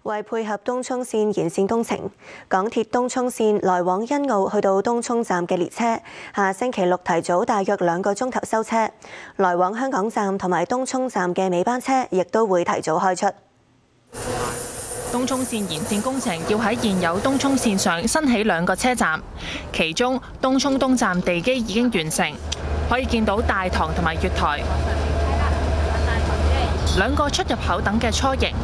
為配合東涌綫延綫工程，港鐵東涌綫來往欣澳去到東涌站嘅列車，下星期六提早大約2個鐘頭收車。來往香港站同埋東涌站嘅尾班車亦都會提早開出。東涌綫延綫工程要喺現有東涌綫上新起2個車站，其中東涌東站地基已經完成，可以見到大堂同埋月台2個出入口等嘅雛形。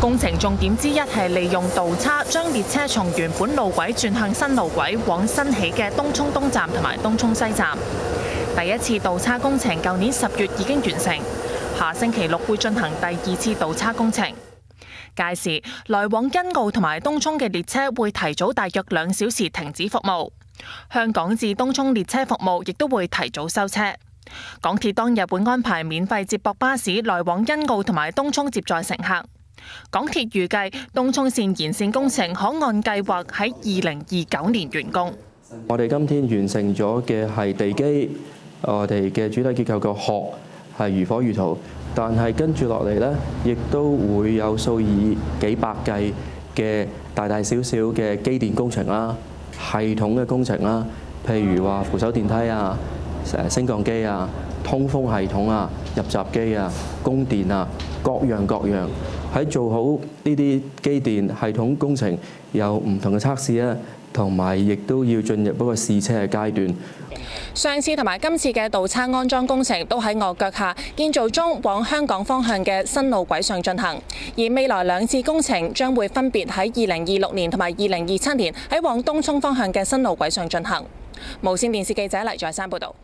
工程重點之一係利用道岔將列車從原本路軌轉向新路軌，往新起嘅東涌東站同埋東涌西站。第一次道岔工程舊年10月已經完成，下星期6會進行第2次道岔工程。屆時來往欣澳同埋東涌嘅列車會提早大約2小時停止服務，香港至東涌列車服務亦都會提早收車。港鐵當日會安排免費接駁巴士來往欣澳同埋東涌接載乘客。港鐵預計東涌綫延綫工程可按計劃喺2029年完工。我哋今天完成咗嘅係地基，我哋嘅主體結構個殼係如火如荼，但係跟住落嚟呢，亦都會有數以幾百計嘅大大小小嘅機電工程啦、系統嘅工程啦，譬如話扶手電梯啊、升降機啊、通風系統啊、入閘機啊、供電啊，各樣。喺做好呢啲機電系統工程有唔同嘅測試啊，同埋亦都要進入一個試車嘅階段。上次同埋今次嘅道岔安裝工程都喺我腳下建造中往香港方向嘅新路軌上進行，而未來2次工程將會分別喺2026年同埋2027年喺往東涌方向嘅新路軌上進行。無線電視記者黎在珊報導。